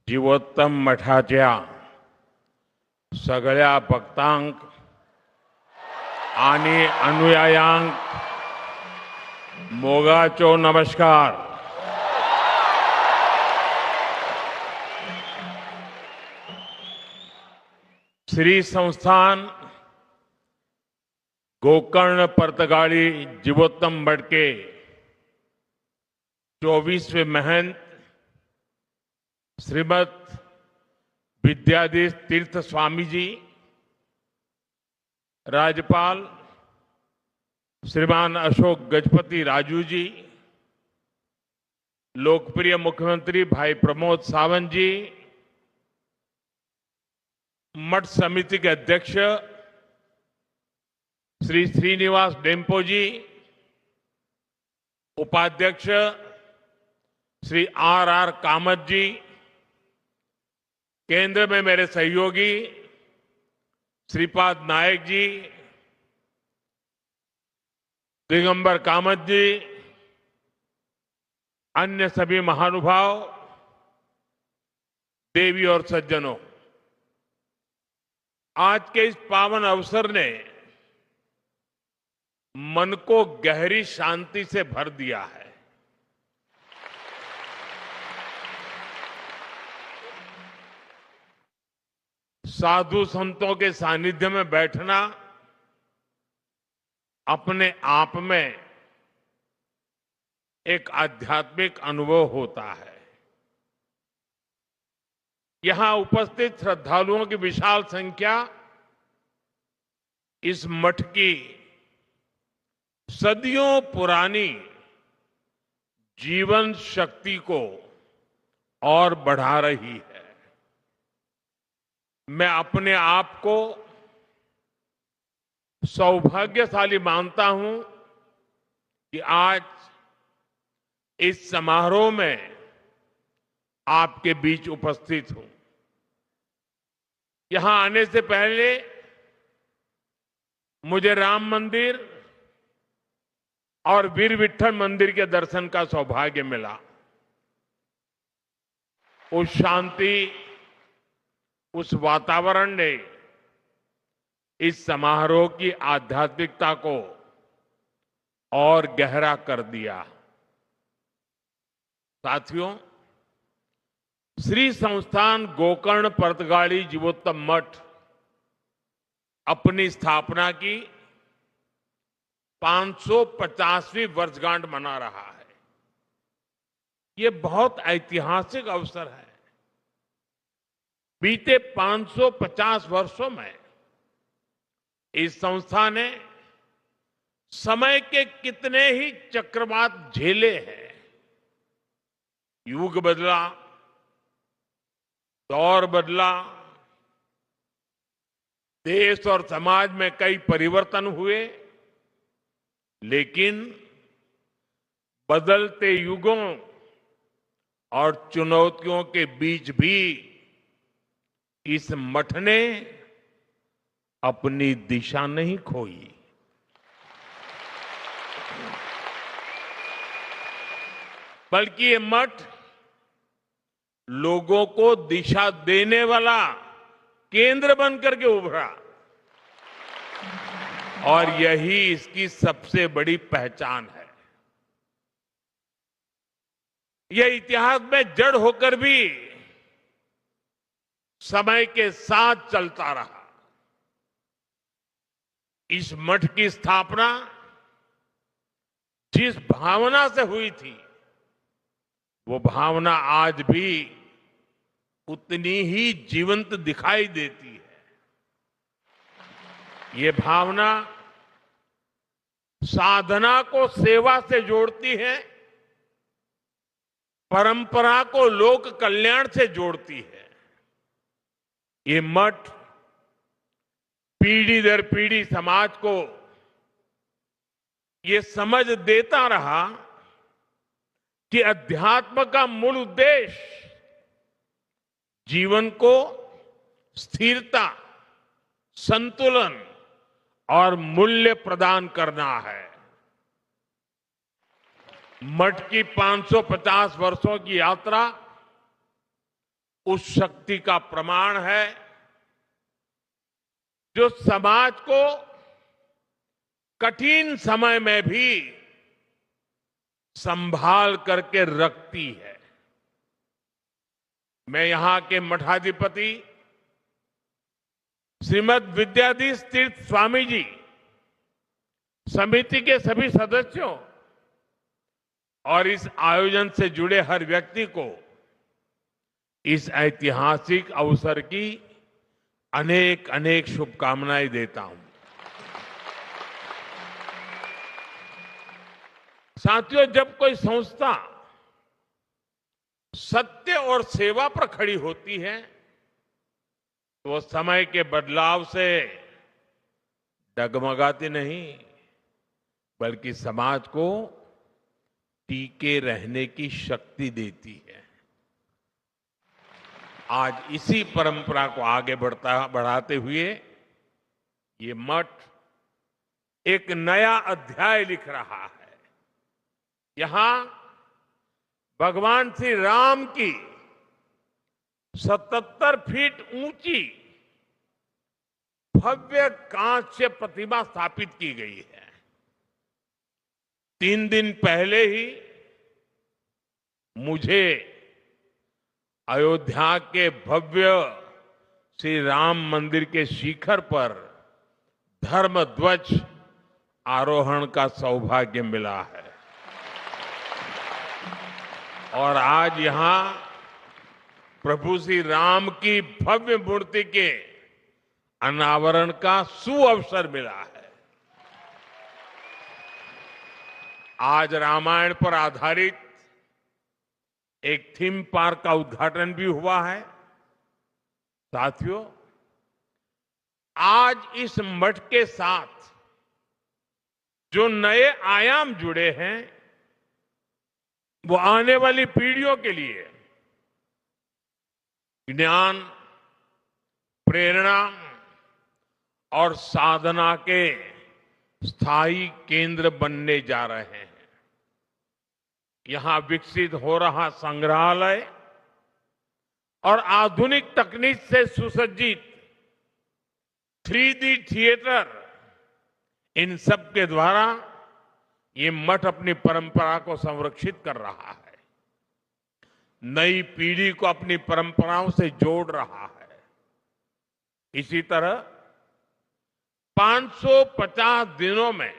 जीवोत्तम मठाच्या सगळ्या भक्तांक आणि अनुयायांक मोगाचो नमस्कार. श्री संस्थान गोकर्ण पर्तगाली जीवोत्तम मठ के 24वें महंत श्रीमद विद्याधीश तीर्थ स्वामी जी, राज्यपाल श्रीमान अशोक गजपति राजू जी, लोकप्रिय मुख्यमंत्री भाई प्रमोद सावंत जी, मठ समिति के अध्यक्ष श्री श्रीनिवास डेम्पो जी, उपाध्यक्ष श्री आर कामत जी, केंद्र में मेरे सहयोगी श्रीपाद नायक जी, दिगंबर कामत जी, अन्य सभी महानुभाव, देवी और सज्जनों, आज के इस पावन अवसर ने मन को गहरी शांति से भर दिया है. साधु संतों के सानिध्य में बैठना अपने आप में एक आध्यात्मिक अनुभव होता है. यहां उपस्थित श्रद्धालुओं की विशाल संख्या इस मठ की सदियों पुरानी जीवन शक्ति को और बढ़ा रही है. मैं अपने आप को सौभाग्यशाली मानता हूं कि आज इस समारोह में आपके बीच उपस्थित हूं. यहां आने से पहले मुझे राम मंदिर और वीर विठ्ठल मंदिर के दर्शन का सौभाग्य मिला. उस शांति, उस वातावरण ने इस समारोह की आध्यात्मिकता को और गहरा कर दिया. साथियों, श्री संस्थान गोकर्ण पर्तगाली जीवोत्तम मठ अपनी स्थापना की 550वीं वर्षगांठ मना रहा है. ये बहुत ऐतिहासिक अवसर है. बीते 550 वर्षों में इस संस्था ने समय के कितने ही चक्रवात झेले हैं. युग बदला, दौर बदला, देश और समाज में कई परिवर्तन हुए, लेकिन बदलते युगों और चुनौतियों के बीच भी इस मठ ने अपनी दिशा नहीं खोई. बल्कि ये मठ लोगों को दिशा देने वाला केंद्र बनकर के उभरा, और यही इसकी सबसे बड़ी पहचान है. यह इतिहास में जड़ होकर भी समय के साथ चलता रहा. इस मठ की स्थापना जिस भावना से हुई थी, वो भावना आज भी उतनी ही जीवंत दिखाई देती है. ये भावना साधना को सेवा से जोड़ती है, परंपरा को लोक कल्याण से जोड़ती है. ये मठ पीढ़ी दर पीढ़ी समाज को ये समझ देता रहा कि अध्यात्म का मूल उद्देश्य जीवन को स्थिरता, संतुलन और मूल्य प्रदान करना है. मठ की 550 वर्षों की यात्रा उस शक्ति का प्रमाण है जो समाज को कठिन समय में भी संभाल करके रखती है। मैं यहां के मठाधिपति श्रीमद विद्याधीश तीर्थ स्वामी जी, समिति के सभी सदस्यों और इस आयोजन से जुड़े हर व्यक्ति को इस ऐतिहासिक अवसर की अनेक अनेक शुभकामनाएं देता हूं। साथियों, जब कोई संस्था सत्य और सेवा पर खड़ी होती है तो वो समय के बदलाव से डगमगाती नहीं, बल्कि समाज को टीके रहने की शक्ति देती है। आज इसी परंपरा को आगे बढ़ाते हुए ये मठ एक नया अध्याय लिख रहा है। यहां भगवान श्री राम की 77 फीट ऊंची भव्य कांस्य प्रतिमा स्थापित की गई है। 3 दिन पहले ही मुझे अयोध्या के भव्य श्री राम मंदिर के शिखर पर धर्म ध्वज आरोहण का सौभाग्य मिला है और आज यहां प्रभु श्री राम की भव्य मूर्ति के अनावरण का सुअवसर मिला है। आज रामायण पर आधारित एक थीम पार्क का उद्घाटन भी हुआ है। साथियों, आज इस मठ के साथ जो नए आयाम जुड़े हैं वो आने वाली पीढ़ियों के लिए ज्ञान, प्रेरणा और साधना के स्थायी केंद्र बनने जा रहे हैं। यहां विकसित हो रहा संग्रहालय और आधुनिक तकनीक से सुसज्जित 3D थिएटर, इन सब के द्वारा ये मठ अपनी परंपरा को संरक्षित कर रहा है, नई पीढ़ी को अपनी परंपराओं से जोड़ रहा है। इसी तरह 550 दिनों में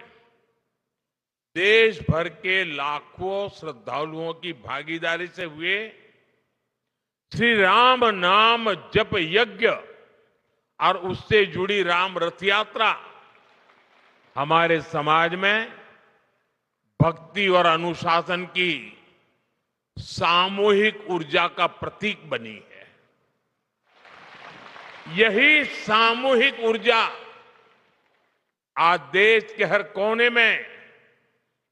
देश भर के लाखों श्रद्धालुओं की भागीदारी से हुए श्री राम नाम जप यज्ञ और उससे जुड़ी राम रथ यात्रा हमारे समाज में भक्ति और अनुशासन की सामूहिक ऊर्जा का प्रतीक बनी है। यही सामूहिक ऊर्जा आज देश के हर कोने में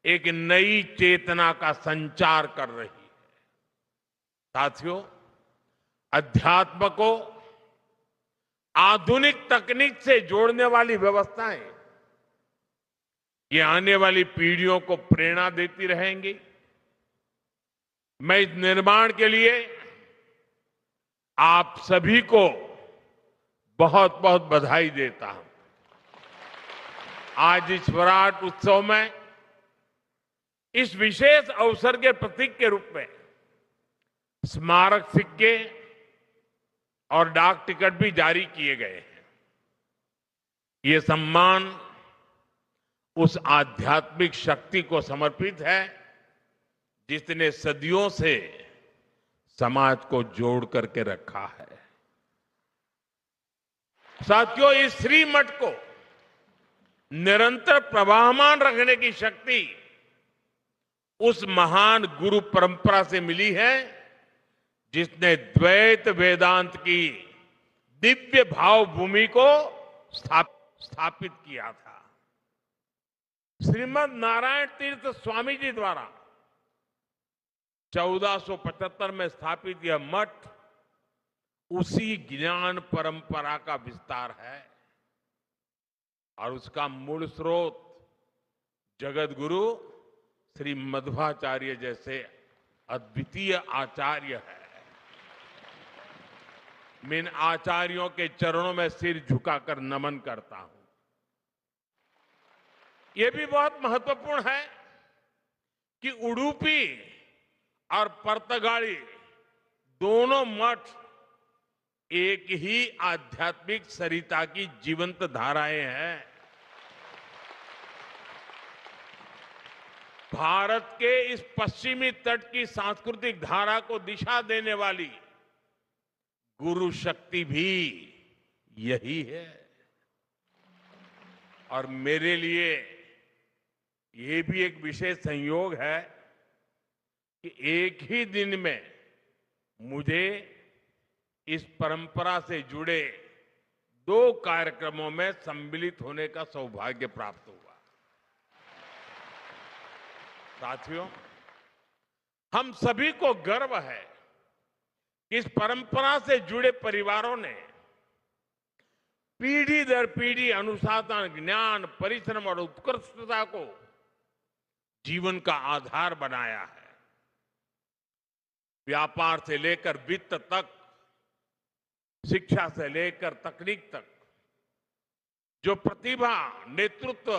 एक नई चेतना का संचार कर रही है। साथियों, अध्यात्म को आधुनिक तकनीक से जोड़ने वाली व्यवस्थाएं ये आने वाली पीढ़ियों को प्रेरणा देती रहेंगी। मैं इस निर्माण के लिए आप सभी को बहुत बहुत बधाई देता हूं। आज इस विराट उत्सव में इस विशेष अवसर के प्रतीक के रूप में स्मारक सिक्के और डाक टिकट भी जारी किए गए हैं। ये सम्मान उस आध्यात्मिक शक्ति को समर्पित है जिसने सदियों से समाज को जोड़ करके रखा है। साथियों, इस श्री मठ को निरंतर प्रवाहमान रखने की शक्ति उस महान गुरु परंपरा से मिली है जिसने द्वैत वेदांत की दिव्य भाव भूमि को स्थापित किया था। श्रीमद नारायण तीर्थ स्वामी जी द्वारा 1475 में स्थापित यह मठ उसी ज्ञान परंपरा का विस्तार है और उसका मूल स्रोत जगत गुरु श्री मध्वाचार्य जैसे अद्वितीय आचार्य है। मैं इन आचार्यों के चरणों में सिर झुकाकर नमन करता हूं। यह भी बहुत महत्वपूर्ण है कि उडुपी और पर्तगाली दोनों मठ एक ही आध्यात्मिक सरिता की जीवंत धाराएं हैं। भारत के इस पश्चिमी तट की सांस्कृतिक धारा को दिशा देने वाली गुरु शक्ति भी यही है। और मेरे लिए ये भी एक विशेष संयोग है कि एक ही दिन में मुझे इस परंपरा से जुड़े 2 कार्यक्रमों में सम्मिलित होने का सौभाग्य प्राप्त हुआ। साथियों, हम सभी को गर्व है कि इस परंपरा से जुड़े परिवारों ने पीढ़ी दर पीढ़ी अनुशासन, ज्ञान, परिश्रम और उत्कृष्टता को जीवन का आधार बनाया है। व्यापार से लेकर वित्त तक, शिक्षा से लेकर तकनीक तक जो प्रतिभा, नेतृत्व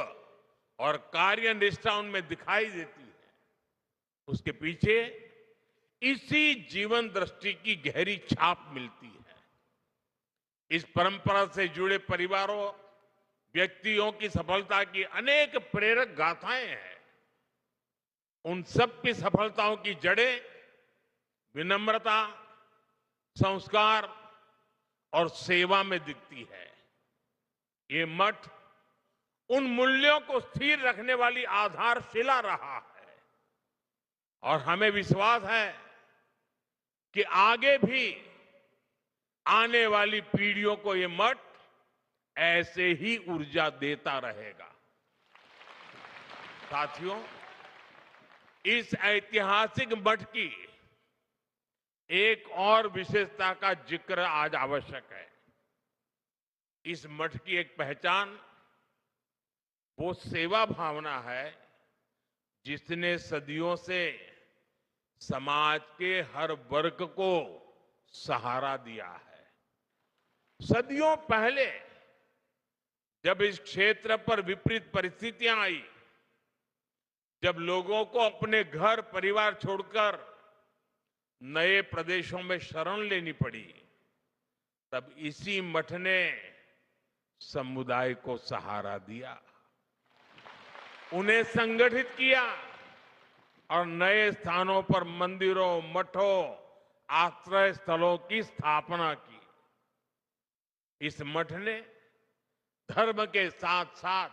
और कार्यनिष्ठा उनमें दिखाई देती है, उसके पीछे इसी जीवन दृष्टि की गहरी छाप मिलती है। इस परंपरा से जुड़े परिवारों, व्यक्तियों की सफलता की अनेक प्रेरक गाथाएं हैं। उन सब की सफलताओं की जड़ें विनम्रता, संस्कार और सेवा में दिखती है। ये मठ उन मूल्यों को स्थिर रखने वाली आधारशिला रहा है और हमें विश्वास है कि आगे भी आने वाली पीढ़ियों को ये मठ ऐसे ही ऊर्जा देता रहेगा। साथियों, इस ऐतिहासिक मठ की एक और विशेषता का जिक्र आज आवश्यक है। इस मठ की एक पहचान वो सेवा भावना है जिसने सदियों से समाज के हर वर्ग को सहारा दिया है। सदियों पहले जब इस क्षेत्र पर विपरीत परिस्थितियां आई, जब लोगों को अपने घर परिवार छोड़कर नए प्रदेशों में शरण लेनी पड़ी, तब इसी मठ ने समुदाय को सहारा दिया, उन्हें संगठित किया और नए स्थानों पर मंदिरों, मठों, आश्रय स्थलों की स्थापना की। इस मठ ने धर्म के साथ साथ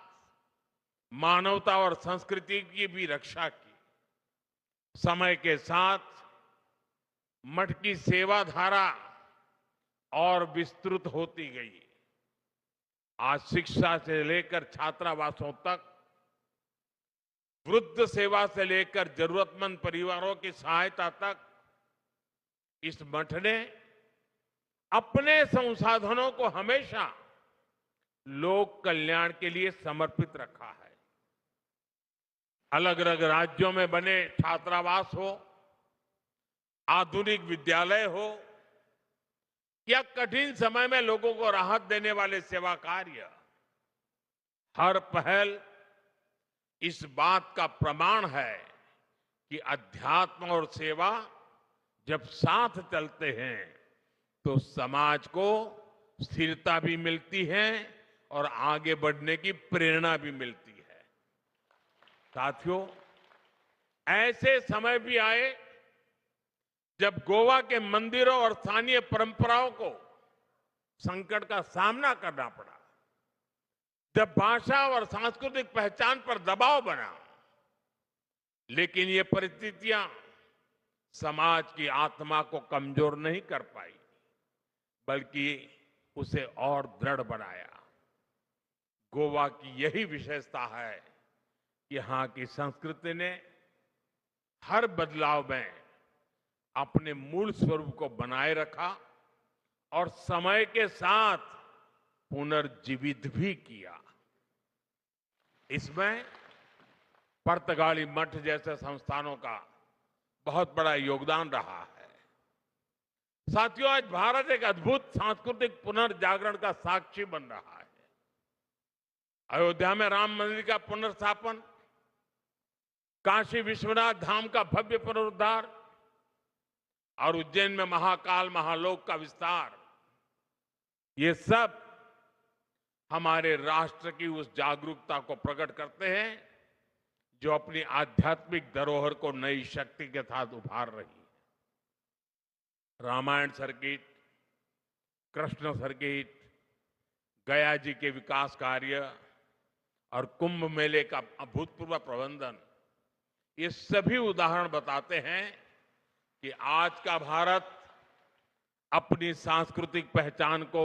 मानवता और संस्कृति की भी रक्षा की। समय के साथ मठ की सेवा धारा और विस्तृत होती गई। आज शिक्षा से लेकर छात्रावासों तक, वृद्ध सेवा से लेकर जरूरतमंद परिवारों की सहायता तक इस मठ ने अपने संसाधनों को हमेशा लोक कल्याण के लिए समर्पित रखा है। अलग अलग राज्यों में बने छात्रावास हो, आधुनिक विद्यालय हो या कठिन समय में लोगों को राहत देने वाले सेवा कार्य, हर पहल इस बात का प्रमाण है कि अध्यात्म और सेवा जब साथ चलते हैं तो समाज को स्थिरता भी मिलती है और आगे बढ़ने की प्रेरणा भी मिलती है। साथियों, ऐसे समय भी आए जब गोवा के मंदिरों और स्थानीय परंपराओं को संकट का सामना करना पड़ा, जब भाषा और सांस्कृतिक पहचान पर दबाव बना, लेकिन ये परिस्थितियां समाज की आत्मा को कमजोर नहीं कर पाई, बल्कि उसे और दृढ़ बनाया। गोवा की यही विशेषता है कि यहां की संस्कृति ने हर बदलाव में अपने मूल स्वरूप को बनाए रखा और समय के साथ पुनर्जीवित भी किया। इसमें पर्तगाली मठ जैसे संस्थानों का बहुत बड़ा योगदान रहा है। साथियों, आज भारत एक अद्भुत सांस्कृतिक पुनर्जागरण का साक्षी बन रहा है। अयोध्या में राम मंदिर का पुनर्स्थापन, काशी विश्वनाथ धाम का भव्य पुनरुद्धार और उज्जैन में महाकाल महालोक का विस्तार, ये सब हमारे राष्ट्र की उस जागरूकता को प्रकट करते हैं जो अपनी आध्यात्मिक धरोहर को नई शक्ति के साथ उभार रही है। रामायण सर्किट, कृष्ण सर्किट, गया जी के विकास कार्य और कुंभ मेले का अभूतपूर्व प्रबंधन, ये सभी उदाहरण बताते हैं कि आज का भारत अपनी सांस्कृतिक पहचान को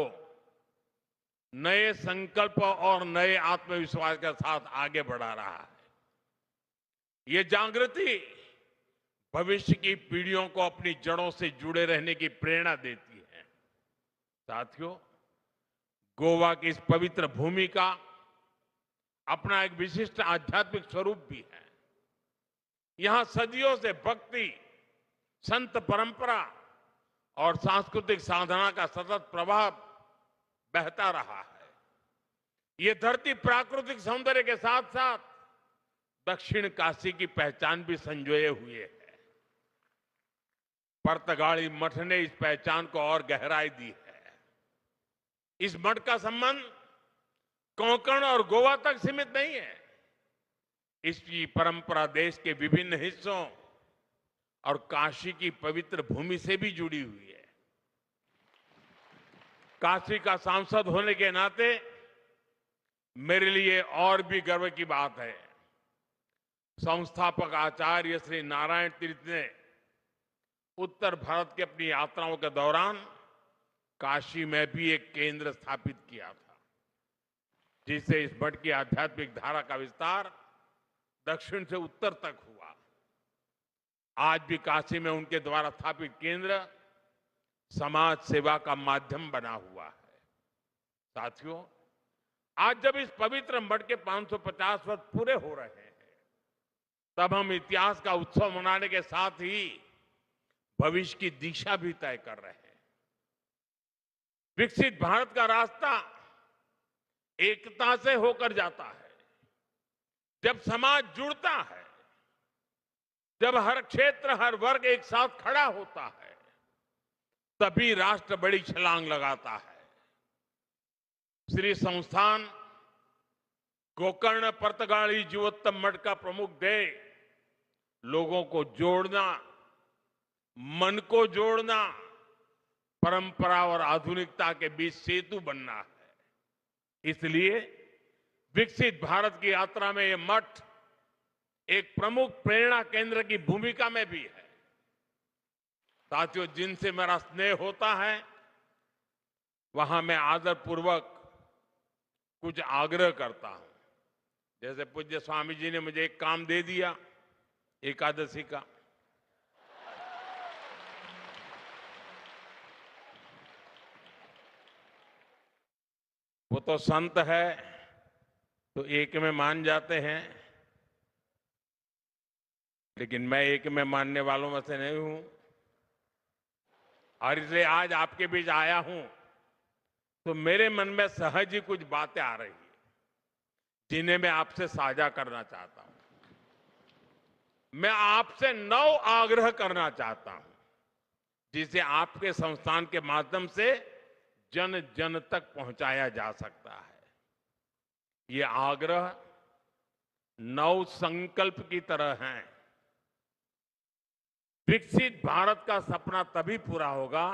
नए संकल्प और नए आत्मविश्वास के साथ आगे बढ़ा रहा है। ये जागृति भविष्य की पीढ़ियों को अपनी जड़ों से जुड़े रहने की प्रेरणा देती है। साथियों, गोवा की इस पवित्र भूमि का अपना एक विशिष्ट आध्यात्मिक स्वरूप भी है। यहां सदियों से भक्ति, संत परंपरा और सांस्कृतिक साधना का सतत प्रवाह बहता रहा है। ये धरती प्राकृतिक सौंदर्य के साथ साथ दक्षिण काशी की पहचान भी संजोए हुए है। पर्तगाली मठ ने इस पहचान को और गहराई दी है। इस मठ का संबंध कोंकण और गोवा तक सीमित नहीं है। इसकी परंपरा देश के विभिन्न हिस्सों और काशी की पवित्र भूमि से भी जुड़ी हुई है। काशी का सांसद होने के नाते मेरे लिए और भी गर्व की बात है। संस्थापक आचार्य श्री नारायण तीर्थ ने उत्तर भारत की अपनी यात्राओं के दौरान काशी में भी एक केंद्र स्थापित किया था, जिससे इस मठ की आध्यात्मिक धारा का विस्तार दक्षिण से उत्तर तक हुआ। आज भी काशी में उनके द्वारा स्थापित केंद्र समाज सेवा का माध्यम बना हुआ है। साथियों, आज जब इस पवित्र मठ के 550 वर्ष पूरे हो रहे हैं, तब हम इतिहास का उत्सव मनाने के साथ ही भविष्य की दिशा भी तय कर रहे हैं। विकसित भारत का रास्ता एकता से होकर जाता है। जब समाज जुड़ता है, जब हर क्षेत्र, हर वर्ग एक साथ खड़ा होता है, तभी राष्ट्र बड़ी छलांग लगाता है। श्री संस्थान गोकर्ण पर्तगाली जीवोत्तम मठ का प्रमुख ध्येय लोगों को जोड़ना, मन को जोड़ना, परंपरा और आधुनिकता के बीच सेतु बनना है। इसलिए विकसित भारत की यात्रा में यह मठ एक प्रमुख प्रेरणा केंद्र की भूमिका में भी है। साथियों, जिनसे मेरा स्नेह होता है, वहां मैं आदरपूर्वक कुछ आग्रह करता हूं। जैसे पूज्य स्वामी जी ने मुझे एक काम दे दिया एकादशी का। वो तो संत है तो एक में मान जाते हैं, लेकिन मैं एक में मानने वालों में से नहीं हूं। और इसलिए आज आपके बीच आया हूं तो मेरे मन में सहज ही कुछ बातें आ रही हैं, जिन्हें मैं आपसे साझा करना चाहता हूं। मैं आपसे 9 आग्रह करना चाहता हूं, जिसे आपके संस्थान के माध्यम से जन जन तक पहुंचाया जा सकता है। ये आग्रह 9 संकल्प की तरह हैं। विकसित भारत का सपना तभी पूरा होगा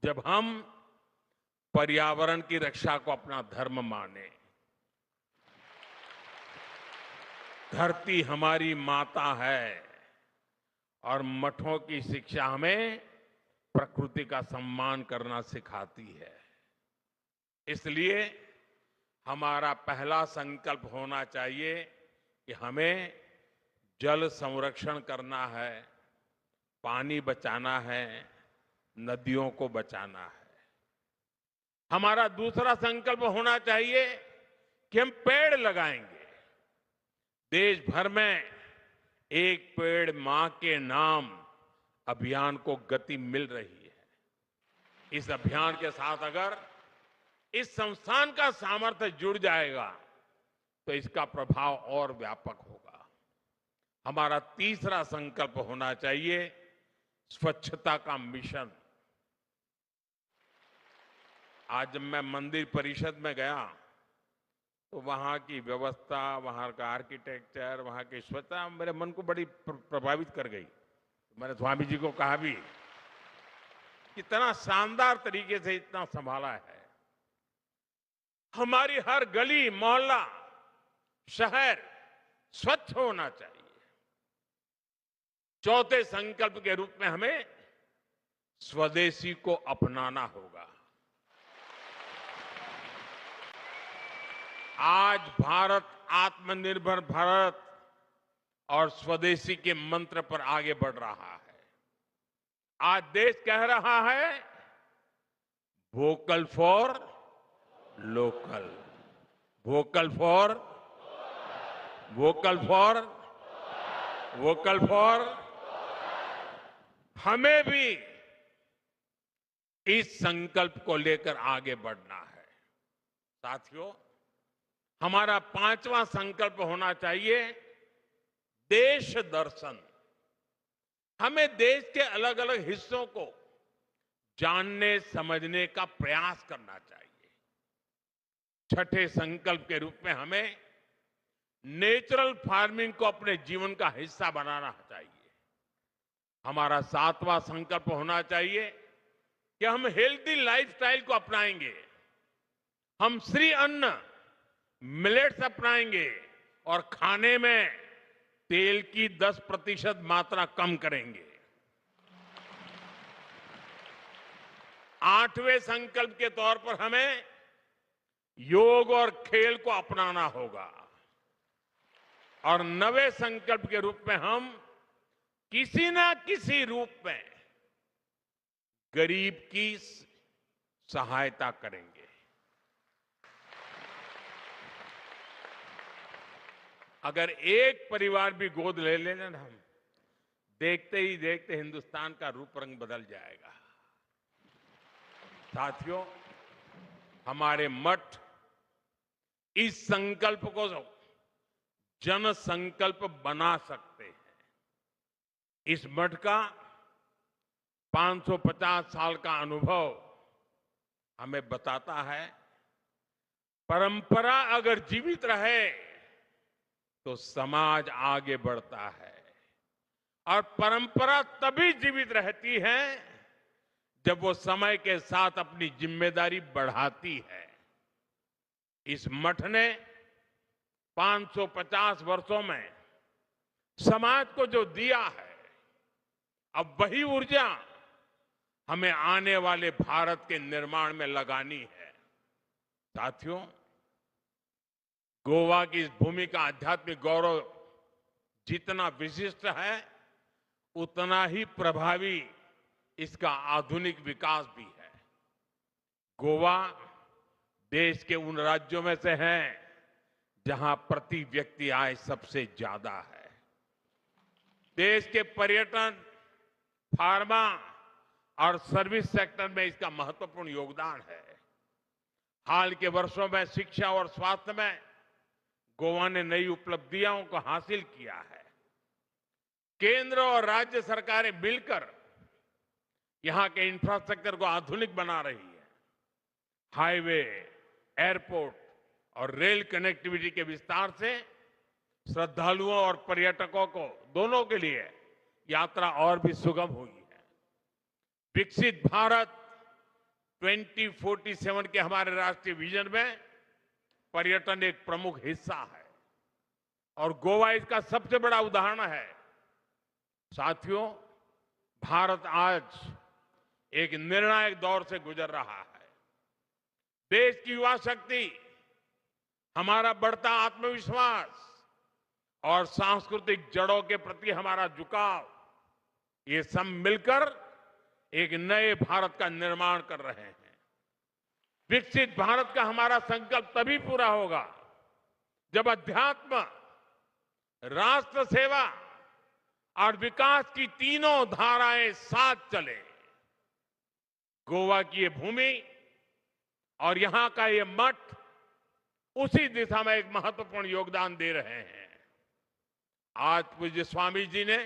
जब हम पर्यावरण की रक्षा को अपना धर्म माने। धरती हमारी माता है और मठों की शिक्षा हमें प्रकृति का सम्मान करना सिखाती है। इसलिए हमारा पहला संकल्प होना चाहिए कि हमें जल संरक्षण करना है, पानी बचाना है, नदियों को बचाना है। हमारा दूसरा संकल्प होना चाहिए कि हम पेड़ लगाएंगे। देश भर में एक पेड़ मां के नाम अभियान को गति मिल रही है। इस अभियान के साथ अगर इस संस्थान का सामर्थ्य जुड़ जाएगा तो इसका प्रभाव और व्यापक होगा। हमारा तीसरा संकल्प होना चाहिए स्वच्छता का मिशन। आज जब मैं मंदिर परिषद में गया तो वहां की व्यवस्था, वहां का आर्किटेक्चर, वहां की स्वच्छता मेरे मन को बड़ी प्रभावित कर गई। मैंने स्वामी जी को कहा भी, कितना शानदार तरीके से इतना संभाला है। हमारी हर गली मोहल्ला शहर स्वच्छ होना चाहिए। चौथे संकल्प के रूप में हमें स्वदेशी को अपनाना होगा। आज भारत आत्मनिर्भर भारत और स्वदेशी के मंत्र पर आगे बढ़ रहा है। आज देश कह रहा है vocal for local, vocal for vocal for vocal for. हमें भी इस संकल्प को लेकर आगे बढ़ना है। साथियों, हमारा पांचवा संकल्प होना चाहिए देश दर्शन। हमें देश के अलग अलग हिस्सों को जानने समझने का प्रयास करना चाहिए। छठे संकल्प के रूप में हमें नेचुरल फार्मिंग को अपने जीवन का हिस्सा बनाना चाहिए। हमारा सातवां संकल्प होना चाहिए कि हम हेल्दी लाइफस्टाइल को अपनाएंगे। हम श्री अन्न मिलेट्स अपनाएंगे और खाने में तेल की 10% मात्रा कम करेंगे। आठवें संकल्प के तौर पर हमें योग और खेल को अपनाना होगा। और नवे संकल्प के रूप में हम किसी ना किसी रूप में गरीब की सहायता करेंगे। अगर एक परिवार भी गोद ले लेना हम, देखते ही देखते हिंदुस्तान का रूप रंग बदल जाएगा। साथियों, हमारे मठ इस संकल्प को जन संकल्प बना सकते हैं। इस मठ का 550 साल का अनुभव हमें बताता है, परंपरा अगर जीवित रहे तो समाज आगे बढ़ता है। और परंपरा तभी जीवित रहती है जब वो समय के साथ अपनी जिम्मेदारी बढ़ाती है। इस मठ ने 550 वर्षों में समाज को जो दिया है, अब वही ऊर्जा हमें आने वाले भारत के निर्माण में लगानी है। साथियों, गोवा की इस भूमि का आध्यात्मिक गौरव जितना विशिष्ट है, उतना ही प्रभावी इसका आधुनिक विकास भी है। गोवा देश के उन राज्यों में से है जहां प्रति व्यक्ति आय सबसे ज्यादा है। देश के पर्यटन, फार्मा और सर्विस सेक्टर में इसका महत्वपूर्ण योगदान है। हाल के वर्षों में शिक्षा और स्वास्थ्य में गोवा ने नई उपलब्धियों को हासिल किया है। केंद्र और राज्य सरकारें मिलकर यहां के इंफ्रास्ट्रक्चर को आधुनिक बना रही है। हाईवे, एयरपोर्ट और रेल कनेक्टिविटी के विस्तार से श्रद्धालुओं और पर्यटकों को दोनों के लिए यात्रा और भी सुगम हुई है। विकसित भारत 2047 के हमारे राष्ट्रीय विजन में पर्यटन एक प्रमुख हिस्सा है और गोवा इसका सबसे बड़ा उदाहरण है। साथियों, भारत आज एक निर्णायक दौर से गुजर रहा है। देश की युवा शक्ति, हमारा बढ़ता आत्मविश्वास और सांस्कृतिक जड़ों के प्रति हमारा झुकाव, ये सब मिलकर एक नए भारत का निर्माण कर रहे हैं। विकसित भारत का हमारा संकल्प तभी पूरा होगा जब अध्यात्म, राष्ट्र सेवा और विकास की तीनों धाराएं साथ चले। गोवा की ये भूमि और यहां का ये मठ उसी दिशा में एक महत्वपूर्ण योगदान दे रहे हैं। आज पूज्य स्वामी जी ने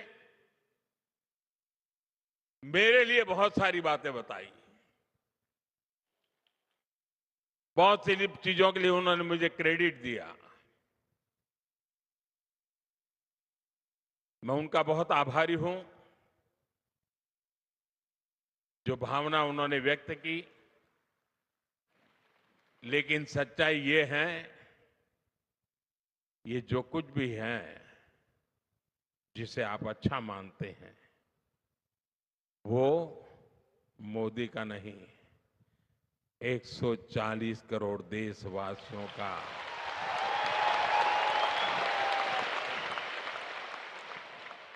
मेरे लिए बहुत सारी बातें बताई, बहुत सी चीजों के लिए उन्होंने मुझे क्रेडिट दिया। मैं उनका बहुत आभारी हूं। जो भावना उन्होंने व्यक्त की, लेकिन सच्चाई ये है, ये जो कुछ भी है जिसे आप अच्छा मानते हैं वो मोदी का नहीं, 140 करोड़ देशवासियों का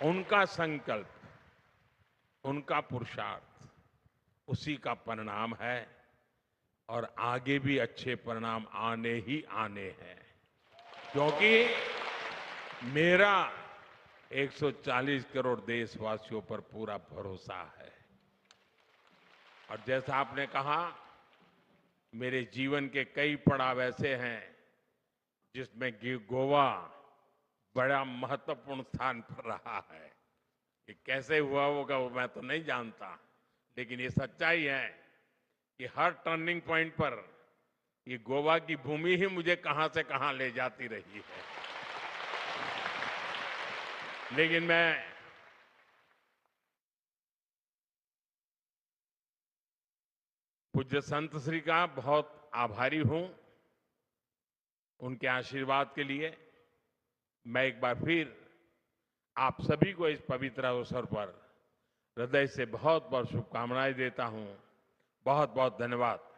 उनका संकल्प, उनका पुरुषार्थ, उसी का परिणाम है और आगे भी अच्छे परिणाम आने ही आने हैं। क्योंकि मेरा 140 करोड़ देशवासियों पर पूरा भरोसा है। और जैसा आपने कहा, मेरे जीवन के कई पड़ाव ऐसे हैं जिसमें गोवा बड़ा महत्वपूर्ण स्थान पर रहा है। ये कैसे हुआ होगा वो मैं तो नहीं जानता, लेकिन ये सच्चाई है कि हर टर्निंग पॉइंट पर ये गोवा की भूमि ही मुझे कहां से कहां ले जाती रही है। लेकिन मैं पूज्य संत श्री का बहुत आभारी हूं। उनके आशीर्वाद के लिए मैं एक बार फिर आप सभी को इस पवित्र अवसर पर हृदय से बहुत बहुत शुभकामनाएं देता हूं। बहुत बहुत धन्यवाद।